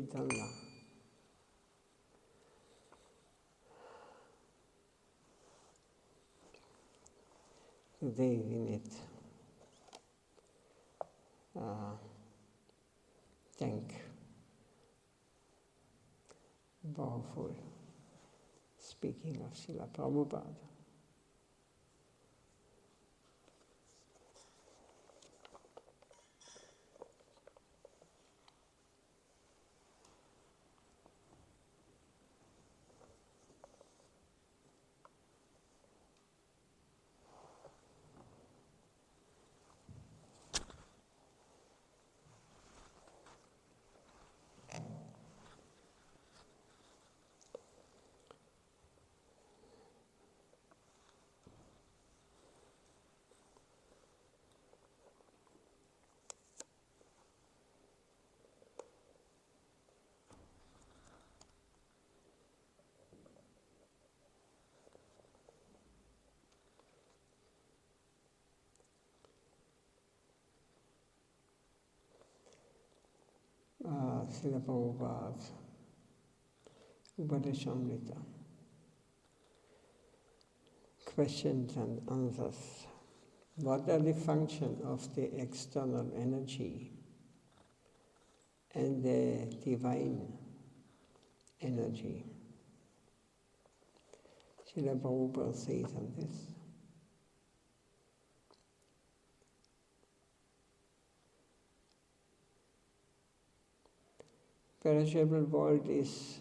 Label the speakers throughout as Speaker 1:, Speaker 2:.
Speaker 1: Chaitanya. Today we need thank powerful speaking of Srila Prabhupada. Srila Prabhupada, Upadeshamrita, questions and answers. What are the functions of the external energy and the divine energy? Srila Prabhupada says on this. Perishable world is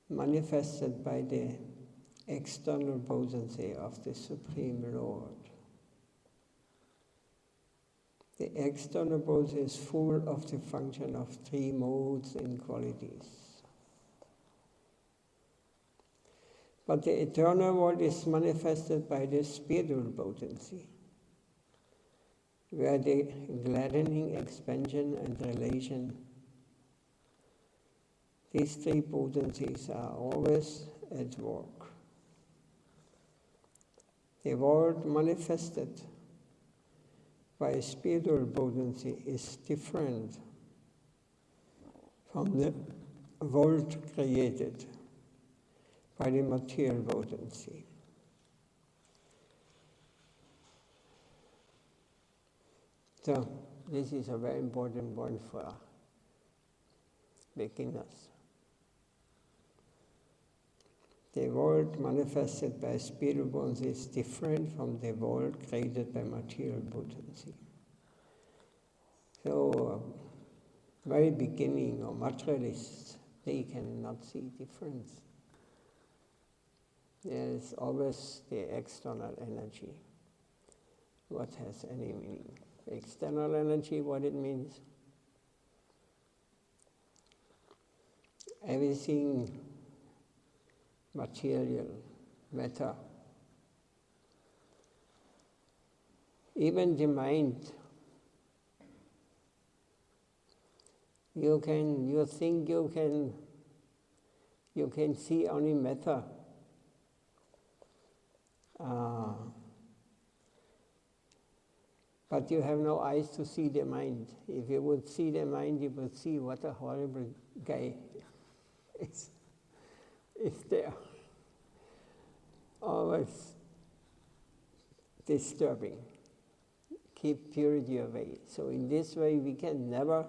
Speaker 1: manifested by the external potency of the Supreme Lord. The external potency is full of the function of three modes and qualities. But the eternal world is manifested by the spiritual potency, where the gladdening, expansion, and relation, these three potencies are always at work. The world manifested by spiritual potency is different from the world created by the material potency. So, this is a very important point for beginners. The world manifested by spiritual potency is different from the world created by material potency. So, very beginning or materialists, they cannot see difference. There is always the external energy. What has any meaning? External energy, what it means? Everything material, matter. Even the mind. You think you can see only matter. But you have no eyes to see the mind. If you would see the mind, you would see what a horrible guy is there. Always disturbing. Keep purity away. So in this way, we can never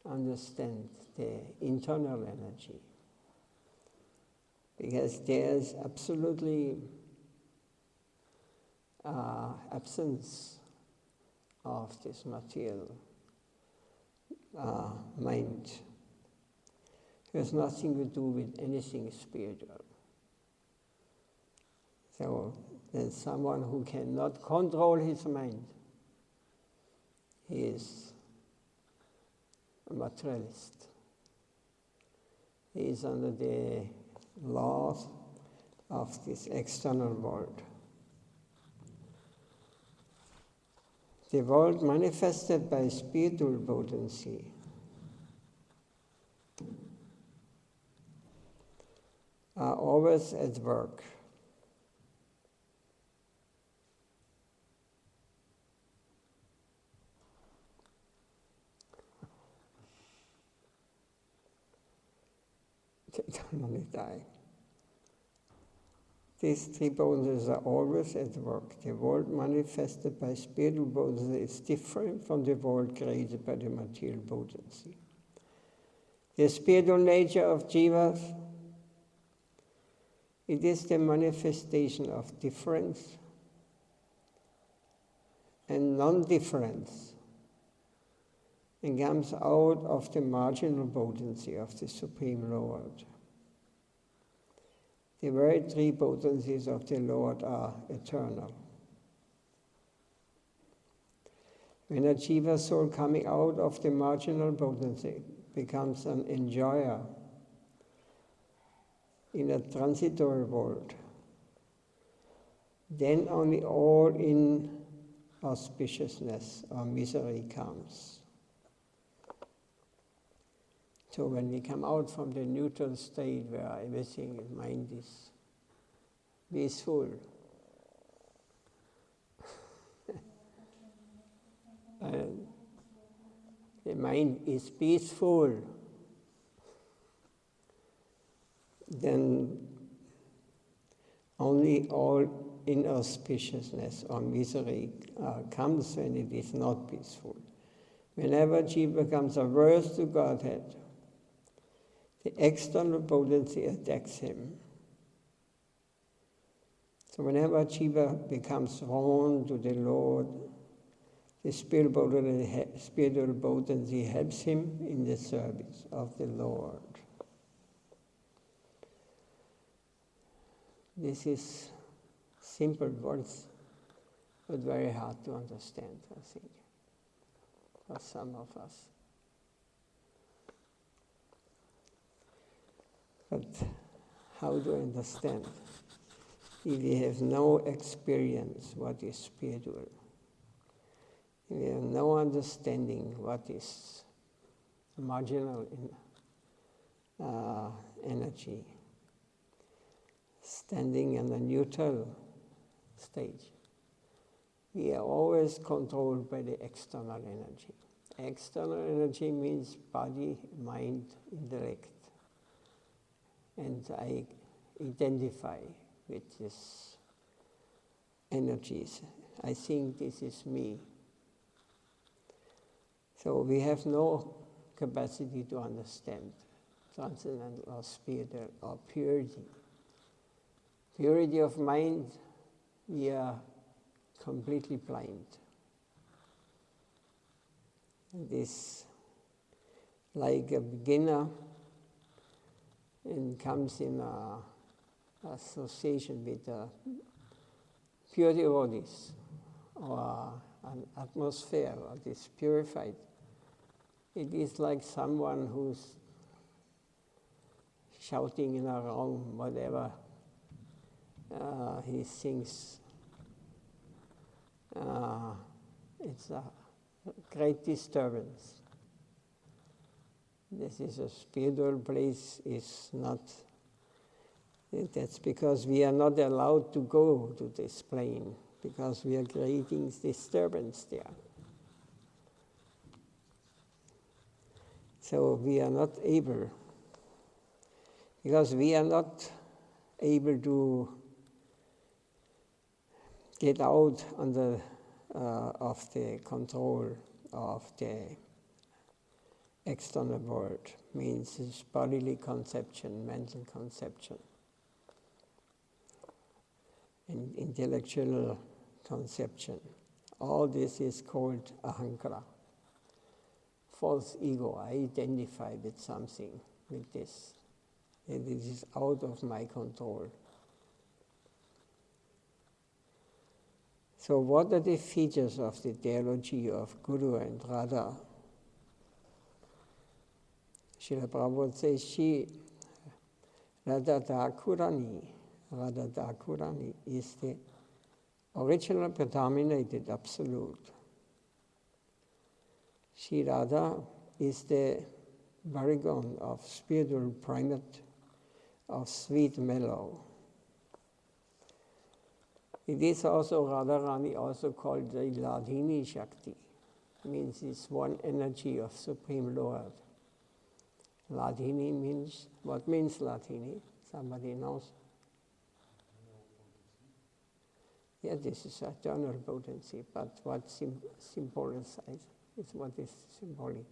Speaker 1: understand the internal energy. Because there's absolutely absence of this material mind. It has nothing to do with anything spiritual. So there's someone who cannot control his mind. He is a materialist. He is under the laws of this external world. The world manifested by spiritual potency are always at work. They don't want to die. These three potencies are always at work. The world manifested by spiritual potency is different from the world created by the material potency. The spiritual nature of jivas, it is the manifestation of difference and non-difference, and comes out of the marginal potency of the Supreme Lord. The very three potencies of the Lord are eternal. When a jiva soul coming out of the marginal potency becomes an enjoyer in a transitory world, then only all inauspiciousness or misery comes. So when we come out from the neutral state where everything in mind is peaceful, and the mind is peaceful, then only all inauspiciousness or misery comes when it is not peaceful. Whenever jiva becomes averse to Godhead, the external potency attacks him. So whenever jiva becomes drawn to the Lord, the spiritual potency helps him in the service of the Lord. This is simple words, but very hard to understand, I think, for some of us. But how to understand if we have no experience what is spiritual? If we have no understanding what is marginal energy, standing in a neutral stage. We are always controlled by the external energy. External energy means body, mind, intellect. And I identify with these energies. I think this is me. So we have no capacity to understand transcendental or spiritual or purity. Purity of mind, we are completely blind. It is like a beginner and comes in association with pure devotees or an atmosphere that is purified. It is like someone who's shouting in a room, whatever he thinks. It's a great disturbance. This is a spiritual place, is not. That's because we are not allowed to go to this plane, because we are creating disturbance there. So we are not able, because we are not able to get out of the control of the external world, means it's bodily conception, mental conception, and intellectual conception. All this is called ahankara, false ego. I identify with something, with this. And it is out of my control. So what are the features of the theology of Guru and Radha? Srila Prabhupada says, Radha Thakurani is the original predominated absolute. Sri Radha is the paragon of spiritual primate, of sweet mellow. It is also Radharani, also called the Ladhini Shakti, means it's one energy of Supreme Lord. Ladhini means, what means Ladhini? Somebody knows? Yeah, this is eternal potency, but what symbolizes is what is symbolic.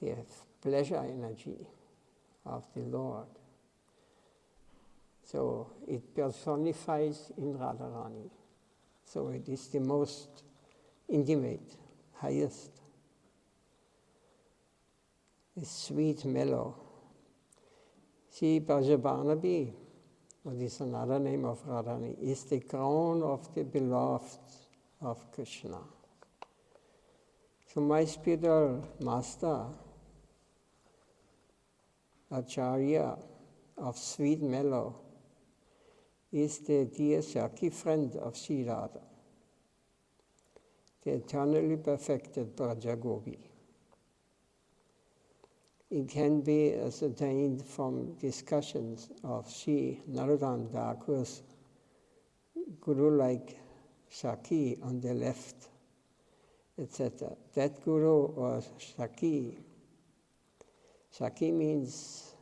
Speaker 1: The pleasure energy of the Lord. So it personifies in Radharani. So it is the most intimate, highest. It's sweet, mellow. See, Brajabanabi, what is another name of Radharani, is the crown of the beloved of Krishna. So my spiritual master, Acharya of sweet mellow, is the dear Sakhi friend of Sri Radha, the eternally perfected Brajagopi. It can be ascertained from discussions of Sri Narottam Thakur's guru-like Sakhi on the left, etc. That guru or Sakhi, Sakhi means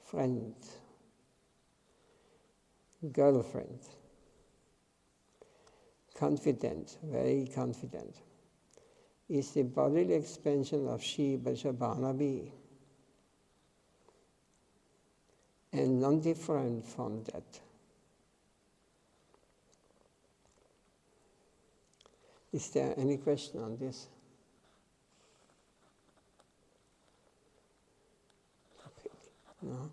Speaker 1: friend, girlfriend, confident, very confident, is the bodily expansion of Sri Vajrabhanavi and non-different from that. Is there any question on this? No?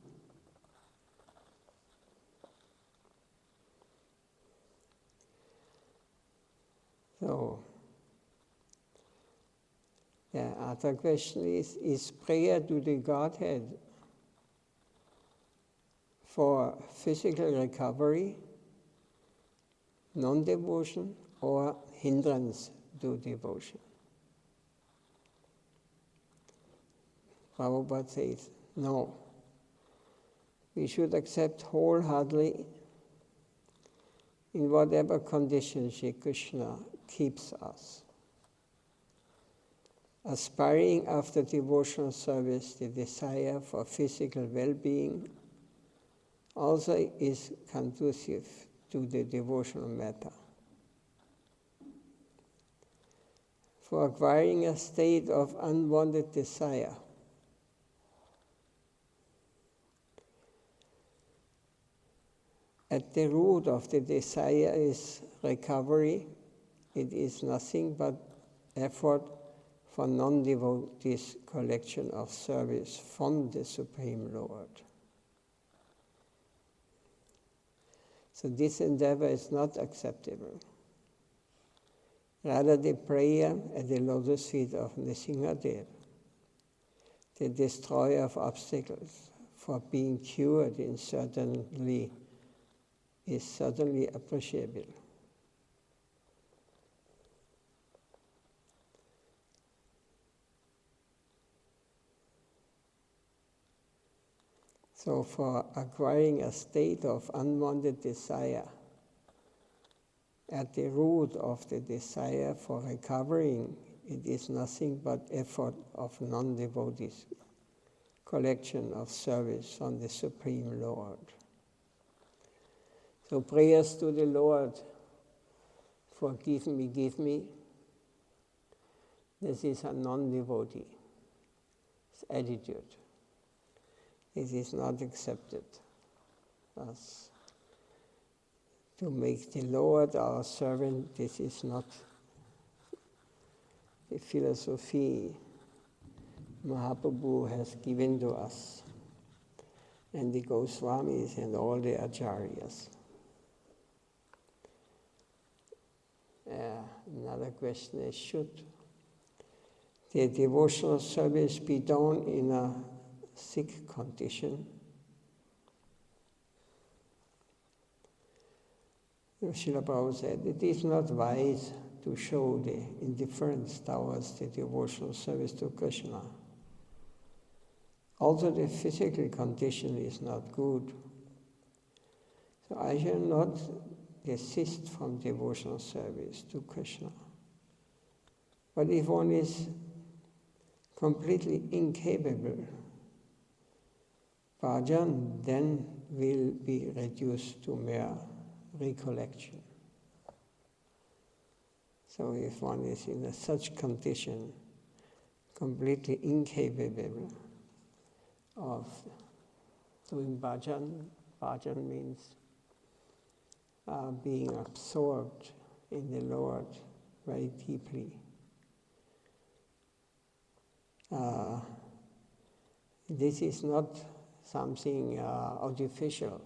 Speaker 1: So, the other question is prayer to the Godhead for physical recovery, non-devotion, or hindrance to devotion? Prabhupada says, no. We should accept wholeheartedly in whatever condition Shri Krishna keeps us. Aspiring after devotional service, the desire for physical well-being also is conducive to the devotional matter. For acquiring a state of unwanted desire, at the root of the desire is recovery. It is nothing but effort for non-devotees' collection of service from the Supreme Lord. So this endeavor is not acceptable. Rather, the prayer at the lotus feet of Nrsimhadev, the destroyer of obstacles, for being cured is certainly appreciable. So for acquiring a state of unwanted desire, at the root of the desire for recovering, it is nothing but effort of non-devotees, collection of service from the Supreme Lord. So prayers to the Lord, forgive me, give me, this is a non-devotee attitude. It is not accepted. Thus, to make the Lord our servant, this is not the philosophy Mahaprabhu has given to us, and the Goswamis and all the Acharyas. Another question is, should the devotional service be done in a sick condition? Srila Prabhupada said, it is not wise to show the indifference towards the devotional service to Krishna. Also, the physical condition is not good. So I shall not desist from devotional service to Krishna. But if one is completely incapable, bhajan then will be reduced to mere recollection. So if one is in such condition, completely incapable of doing bhajan, bhajan means being absorbed in the Lord very deeply. This is not something artificial,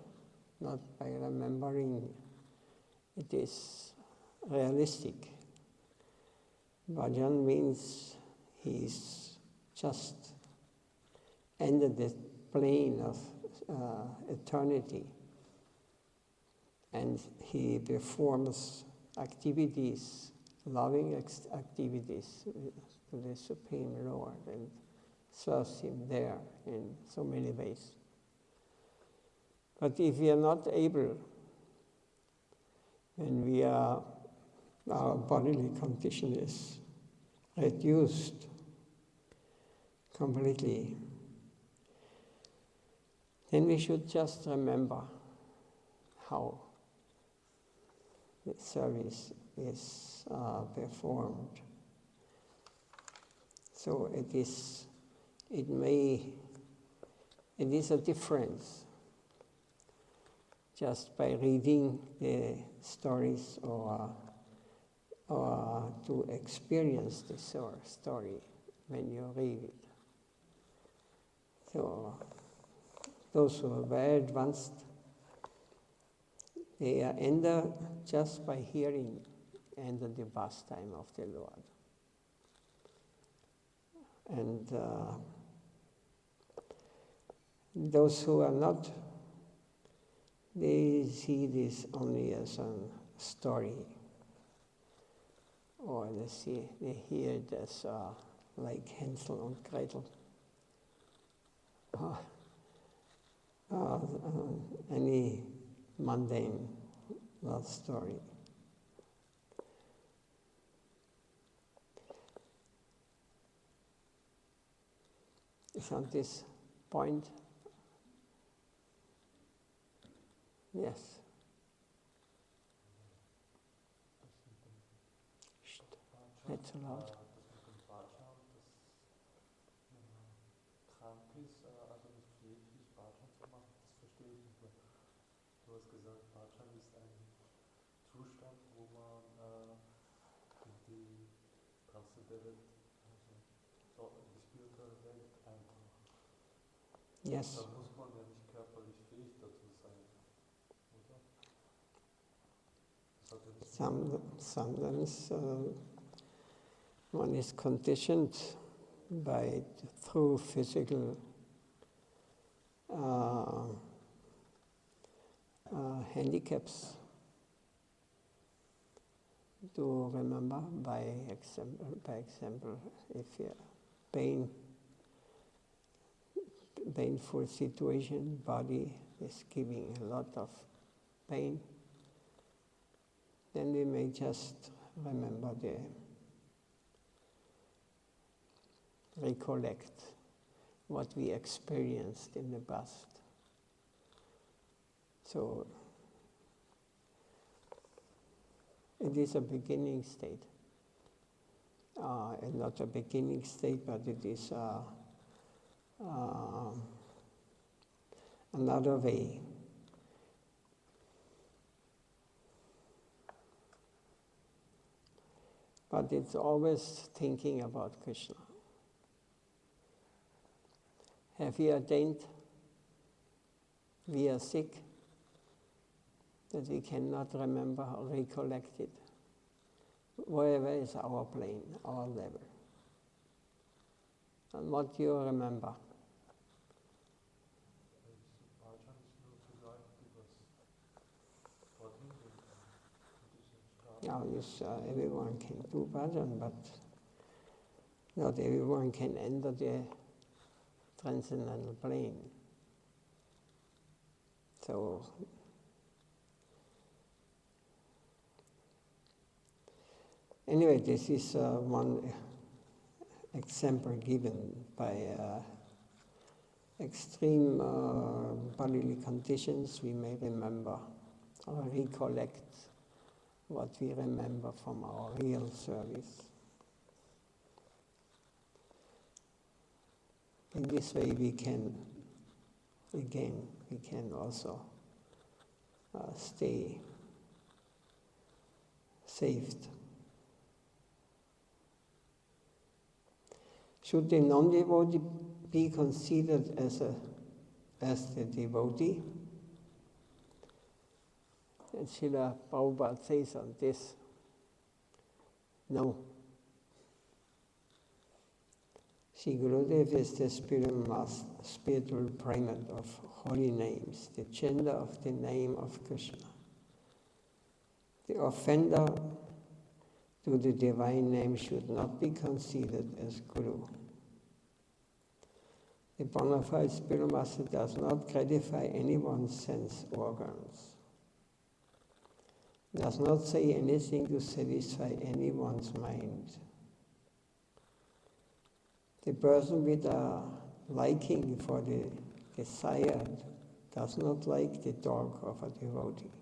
Speaker 1: not by remembering. It is realistic. Bhajan means he's just entered the plane of eternity, and he performs activities, loving activities to the Supreme Lord, and serves him there in so many ways. But if we are not able, when our bodily condition is reduced completely, then we should just remember how the service is performed. So it is a difference just by reading the stories or to experience the story when you read it. So those who are very advanced, they enter just by hearing enter the pastime of the Lord. And those who are not, they see this only as a story, or they hear it as like Hansel and Gretel, any mundane love story. Is on this point? Yes. Nicht so laut.
Speaker 2: Das mit dem Bhajan, dass krank ist, also nicht fähig ist, Bhajan zu machen, das verstehe ich nicht. Du hast gesagt, Bhajan ist ein Zustand, wo man in die transzendente, also in die spirituelle Welt eintaucht.
Speaker 1: Yes.
Speaker 2: Da muss man ja nicht körperlich fähig dazu sein, oder? Das hat ja nicht
Speaker 1: Sometimes one is conditioned through physical handicaps. To remember, by example, if you painful situation, body is giving a lot of pain, then we may just recollect what we experienced in the past. So it is a beginning state. And not a beginning state, but it is another way. But it's always thinking about Krishna. Have we attained? We are sick, that we cannot remember or recollect it. Wherever is our plane, our level. And what do you remember? Now, yes, everyone can do bhajan, but not everyone can enter the transcendental plane. So, anyway, this is one example given by extreme bodily conditions, we may remember or recollect what we remember from our real service. In this way we can also stay saved. Should the non-devotee be considered as the devotee? And Srila Prabhupada says on this, no. Sri Gurudev is the spiritual primate of holy names, the gender of the name of Krishna. The offender to the divine name should not be considered as Guru. The bona fide spiritual master does not gratify anyone's sense organs, does not say anything to satisfy anyone's mind. The person with a liking for the desired does not like the dog of a devotee.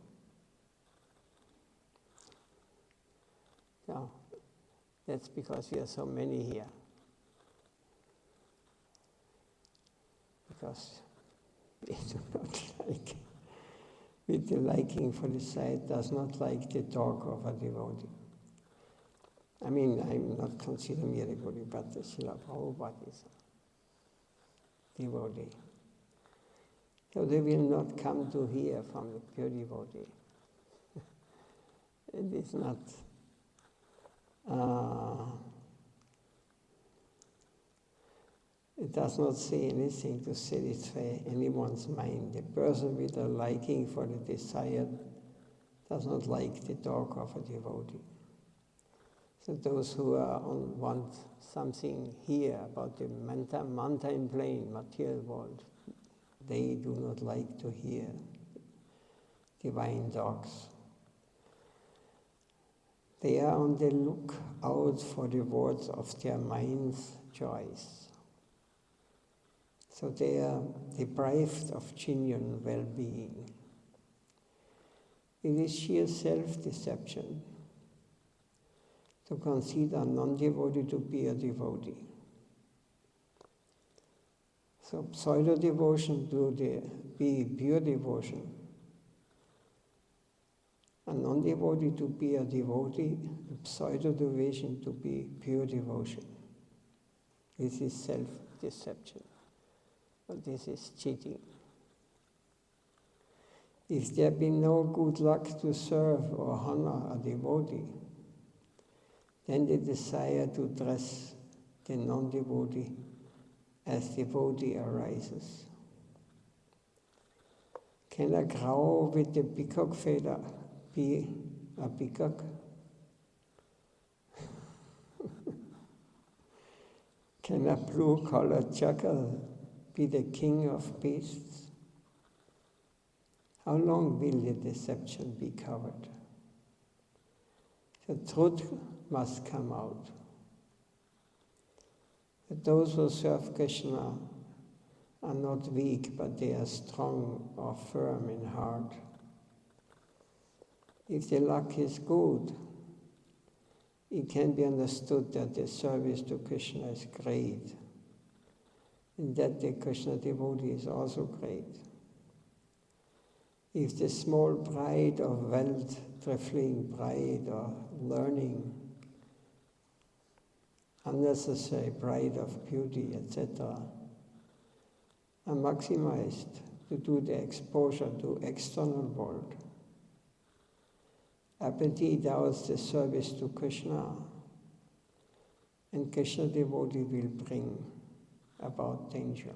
Speaker 1: Now, that's because we are so many here. Because we do not like, with the liking for the sight, does not like the dog of a devotee. I mean, I'm not considering me a devotee, but the Srila Prabhupada is a devotee. So they will not come to hear from the pure devotee. It is not... it does not say anything to satisfy anyone's mind. The person with a liking for the desired does not like the dog of a devotee. So those who want something here about the mountain plane, material world, they do not like to hear divine dogs. They are on the lookout for the words of their mind's choice. So they are deprived of genuine well-being. It is sheer self-deception to consider a non-devotee to be a devotee. So pseudo-devotion to be pure devotion. A non-devotee to be a devotee, pseudo-devotion to be pure devotion. This is self-deception. But this is cheating. If there be no good luck to serve or honor a devotee, then the desire to dress the non-devotee as devotee arises. Can a crow with the peacock feather be a peacock? Can a blue-collared jackal be the king of beasts? How long will the deception be covered? The truth must come out. That those who serve Krishna are not weak, but they are strong or firm in heart. If the luck is good, it can be understood that the service to Krishna is great, and that the Krishna devotee is also great. If the small pride of wealth, trifling pride or learning, unnecessary pride of beauty, etc., are maximized to do the exposure to external world, apathy doubts the service to Krishna, and Krishna devotee will bring about danger.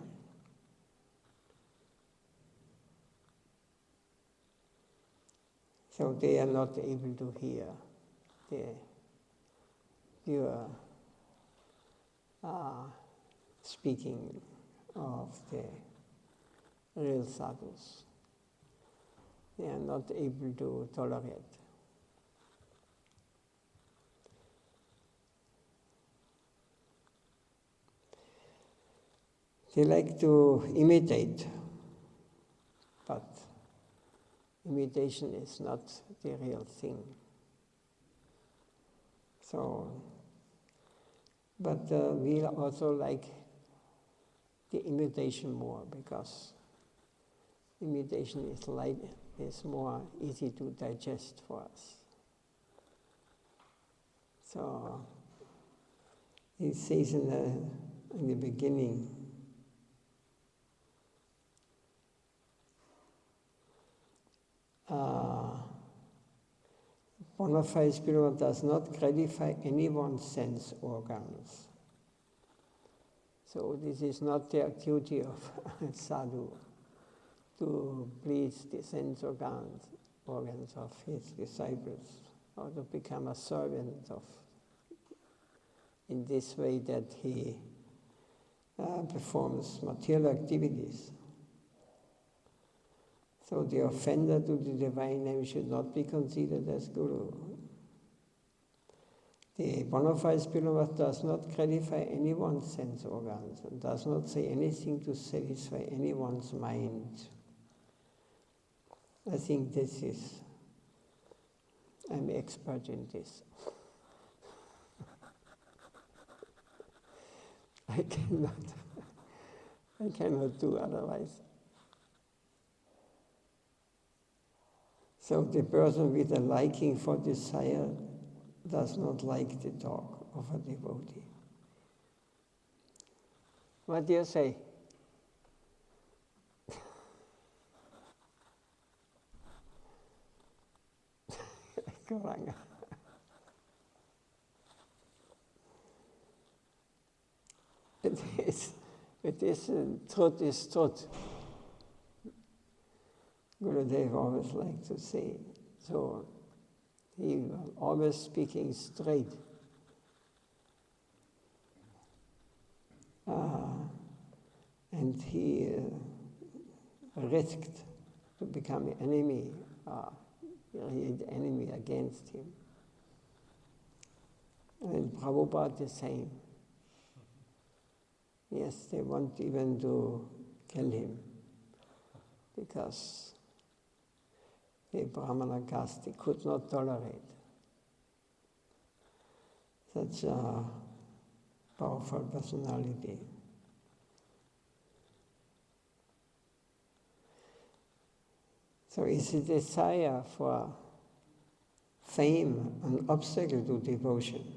Speaker 1: So they are not able to hear the pure speaking of the real sadhus. They are not able to tolerate. They like to imitate, but imitation is not the real thing. So, but we also like the imitation more, because imitation is light, is more easy to digest for us. So it says in the beginning, bona fide spiritual does not gratify anyone's sense organs. So this is not the duty of sadhu to please the sense organs of his disciples, or to become a servant of, in this way that he performs material activities. So the offender to the divine name should not be considered as guru. The bona fide spiritual does not gratify anyone's sense organs and does not say anything to satisfy anyone's mind. I think this is, I'm expert in this. I cannot do otherwise. So the person with a liking for desire does not like the talk of a devotee. What do you say? Gauranga. It is truth is truth. Gurudev always liked to say, so he was always speaking straight. And he risked to become an enemy, an enemy against him. And Prabhupada the same. Yes, they want even to kill him, because the Brahmana caste could not tolerate such a powerful personality. So is the desire for fame an obstacle to devotion?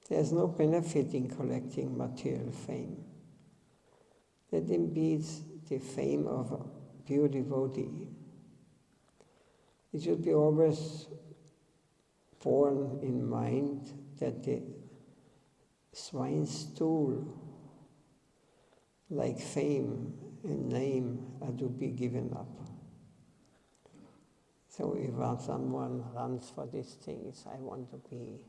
Speaker 1: There's no benefit in collecting material fame. That impedes the fame of a pure devotee. It should be always borne in mind that the swine's stool, like fame and name, are to be given up. So if someone runs for these things, I want to be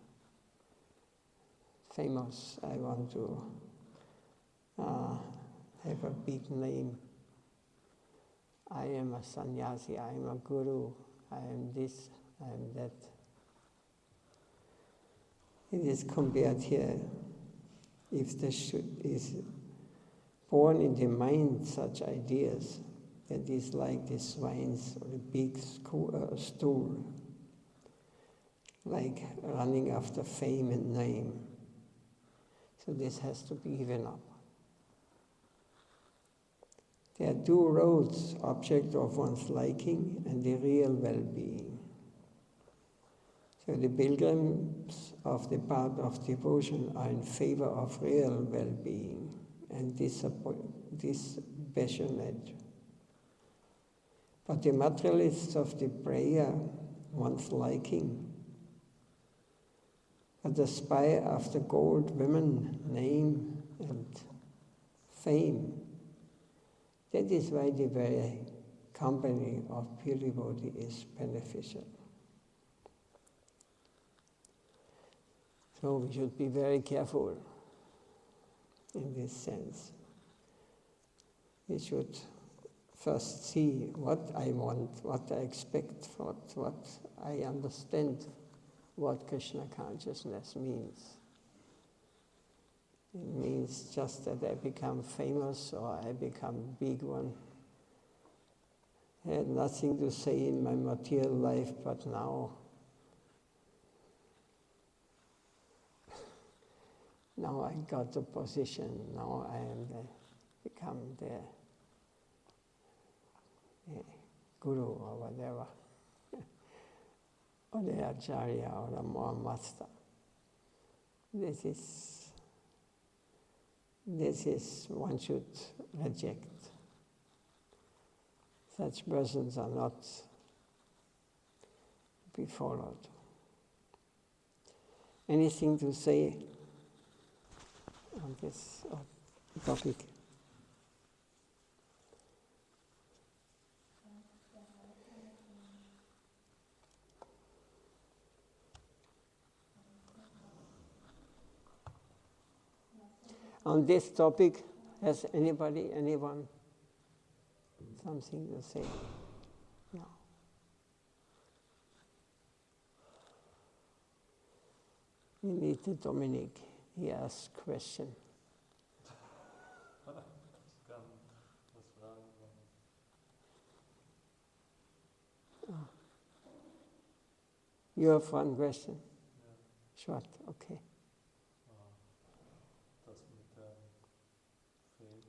Speaker 1: famous, I want to have a big name. I am a sannyasi, I am a guru, I am this, I am that. It is compared here, if there is born in the mind such ideas, that is like the swine's or the pig's stool, like running after fame and name. So this has to be given up. There are two roads, object of one's liking and the real well-being. So the pilgrims of the path of devotion are in favor of real well-being and dispassionate. But the materialists of the prayer, one's liking, but aspire after gold, women, name, and fame. That is why the very company of pure devotee is beneficial. So we should be very careful in this sense. We should first see what I want, what I expect, what I understand what Krishna consciousness means. It means just that I become famous or I become big one. I had nothing to say in my material life, but now I got the position, now I am become the guru or whatever, or the acharya or the more master. This is one should reject. Such persons are not to be followed. Anything to say on this topic? On this topic, has anyone something to say? No. We need to Dominic. He asks question. You have one question? Yeah. Short, okay.
Speaker 2: Das mit dem Fame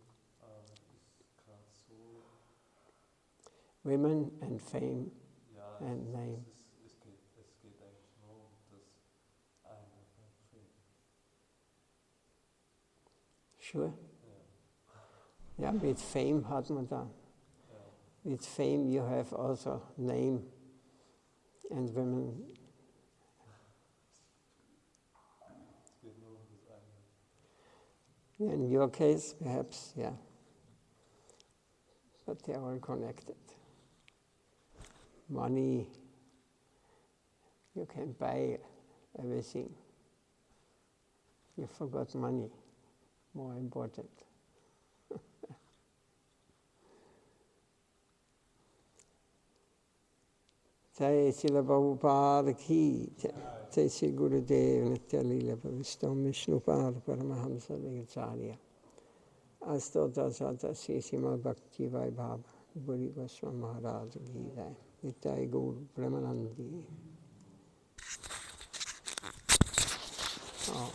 Speaker 2: ist gerade so.
Speaker 1: Women and fame
Speaker 2: Ja,
Speaker 1: and name.
Speaker 2: Es geht eigentlich nur um das eine Fame.
Speaker 1: Sure? Ja, with fame hat man da. With fame you have also name and women.
Speaker 2: Es geht nur um das eine.
Speaker 1: In your case, perhaps, yeah. But they are all connected. Money, you can buy everything. You forgot money, more important. Jai Srila Prabhupada ki Jai Sri Gurudev Nitya Lila Bhavistam Vishnupad Paramahamsa Vegacharya Astota Sata Sri Srimad Bhakti Vaibhava Guri Goswami Maharaj ki Jai Nitya Gaur Premanandi. Oh.